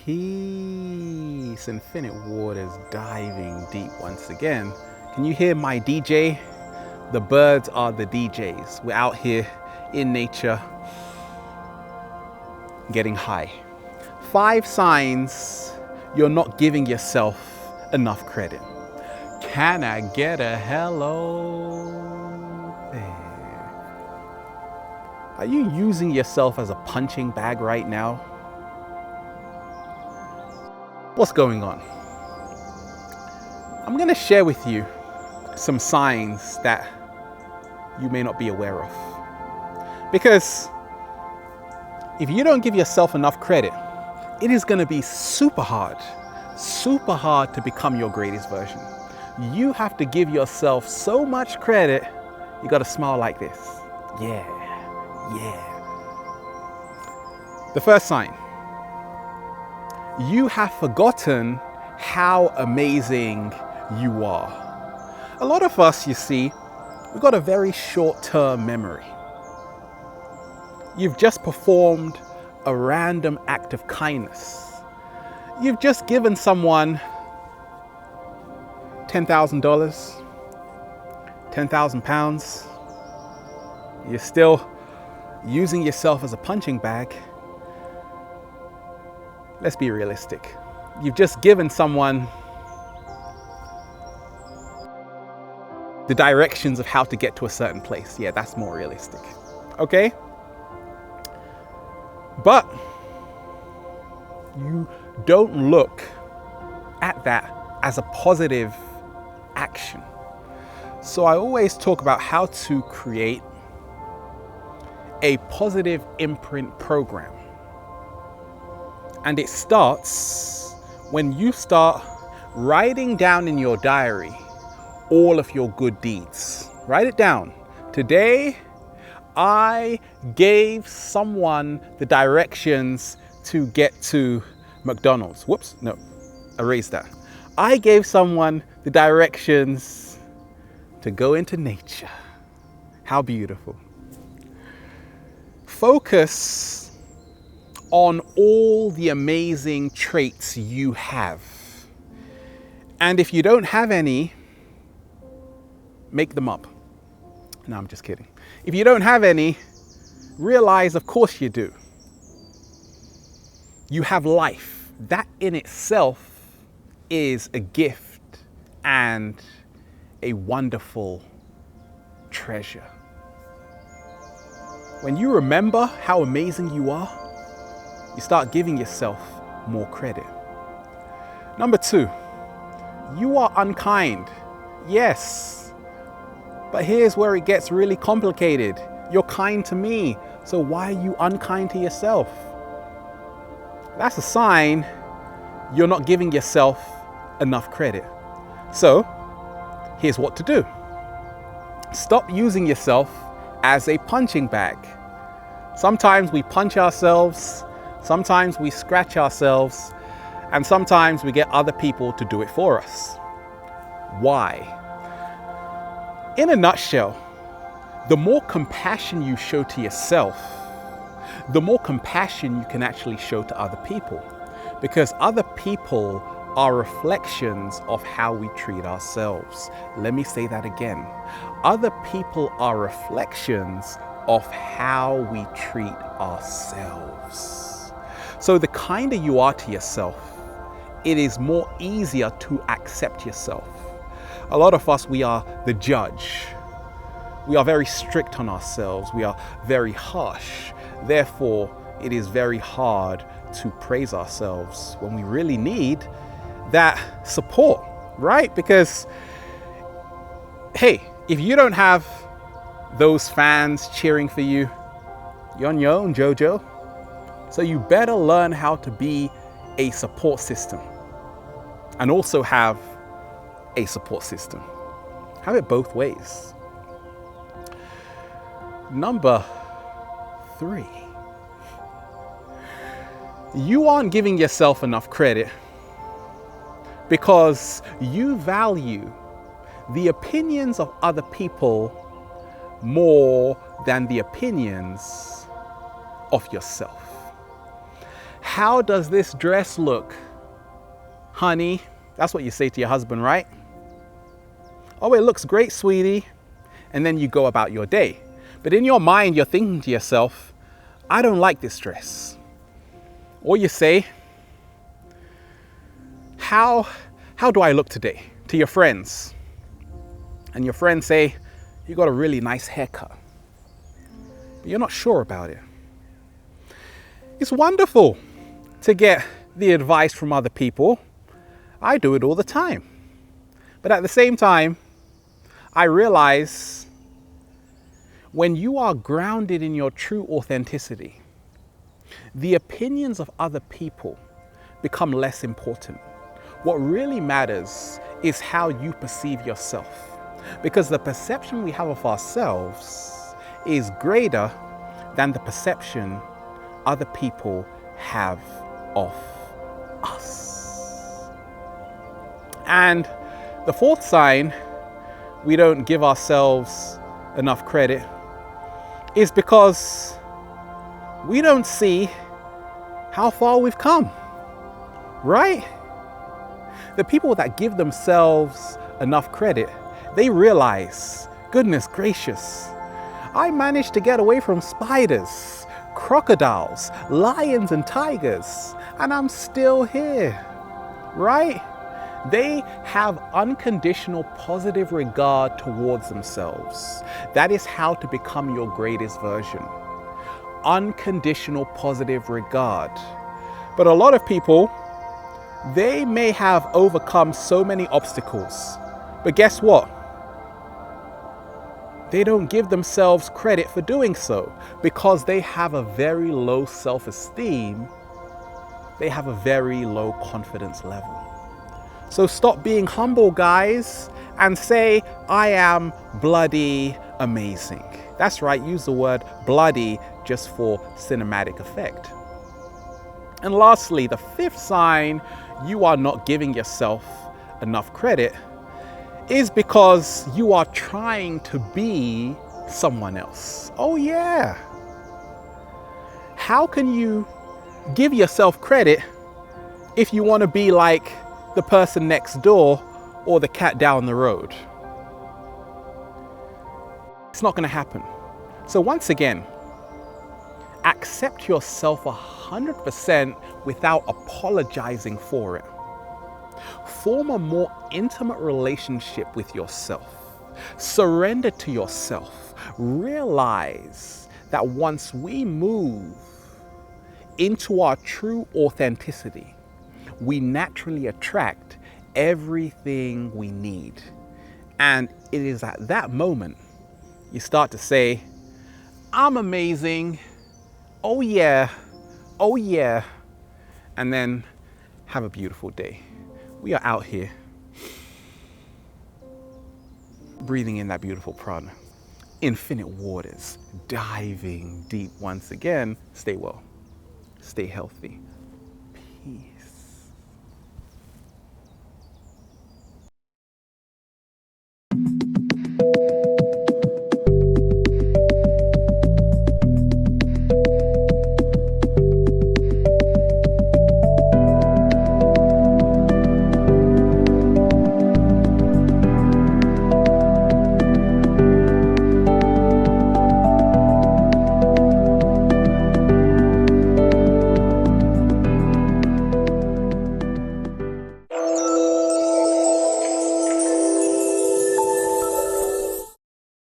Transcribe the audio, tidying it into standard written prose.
Peace. Infinite waters diving deep once again. Can you hear my DJ? The birds are the DJs. We're out here in nature getting high. 5 signs you're not giving yourself enough credit. Can I get a hello there? Are you using yourself as a punching bag right now? What's going on? I'm going to share with you some signs that you may not be aware of. Because if you don't give yourself enough credit, it is going to be super hard to become your greatest version. You have to give yourself so much credit, you got to smile like this. Yeah. The first sign, you have forgotten how amazing you are. A lot of us, you see, we've got a very short-term memory. You've just performed a random act of kindness. You've just given someone $10,000, 10,000 pounds. You're still using yourself as a punching bag. Let's be realistic. You've just given someone the directions of how to get to a certain place. Yeah, that's more realistic. Okay? But you don't look at that as a positive action. So I always talk about how to create a positive imprint program. And it starts when you start writing down in your diary all of your good deeds. Write it down. Today, I gave someone the directions to get to McDonald's. Whoops, no, erase that. I gave someone the directions to go into nature. How beautiful. Focus on all the amazing traits you have. And if you don't have any, make them up. No, I'm just kidding. If you don't have any, realize, of course you do. You have life. That in itself is a gift and a wonderful treasure. When you remember how amazing you are, you start giving yourself more credit. Number 2, you are unkind. Yes, but here's where it gets really complicated. You're kind to me, so why are you unkind to yourself? That's a sign you're not giving yourself enough credit. So, here's what to do. Stop using yourself as a punching bag. Sometimes we punch ourselves, sometimes we scratch ourselves, and sometimes we get other people to do it for us. Why? In a nutshell, the more compassion you show to yourself, the more compassion you can actually show to other people. Because other people are reflections of how we treat ourselves. Let me say that again. Other people are reflections of how we treat ourselves. So the kinder you are to yourself, it is more easier to accept yourself. A lot of us, we are the judge. We are very strict on ourselves. We are very harsh. Therefore, it is very hard to praise ourselves when we really need that support, right? Because, hey, if you don't have those fans cheering for you, you're on your own, Jojo. So you better learn how to be a support system and also have a support system. Have it both ways. Number 3, you aren't giving yourself enough credit because you value the opinions of other people more than the opinions of yourself. How does this dress look, honey? That's what you say to your husband, right? Oh, it looks great, sweetie. And then you go about your day. But in your mind, you're thinking to yourself, I don't like this dress. Or you say, how do I look today? To your friends. And your friends say, you got a really nice haircut. But you're not sure about it. It's wonderful to get the advice from other people. I do it all the time. But at the same time, I realize when you are grounded in your true authenticity, the opinions of other people become less important. What really matters is how you perceive yourself, because the perception we have of ourselves is greater than the perception other people have of us. And the fourth sign we don't give ourselves enough credit is because we don't see how far we've come, right? The people that give themselves enough credit, they realize, goodness gracious, I managed to get away from spiders, crocodiles, lions and tigers, and I'm still here, right? They have unconditional positive regard towards themselves. That is how to become your greatest version. Unconditional positive regard. But a lot of people, they may have overcome so many obstacles, but guess what? They don't give themselves credit for doing so because they have a very low self-esteem. They have a very low confidence level. So stop being humble, guys, and say, I am bloody amazing. That's right, use the word bloody just for cinematic effect. And lastly, the fifth sign you are not giving yourself enough credit is because you are trying to be someone else. Oh yeah. How can you give yourself credit if you want to be like the person next door or the cat down the road? It's not going to happen. So once again, accept yourself 100% without apologizing for it. Form a more intimate relationship with yourself. Surrender to yourself. Realize that once we move into our true authenticity, we naturally attract everything we need. And it is at that moment you start to say, I'm amazing. Oh yeah. Oh yeah. And then have a beautiful day. We are out here breathing in that beautiful prana. Infinite waters, diving deep once again. Stay well. Stay healthy. Peace.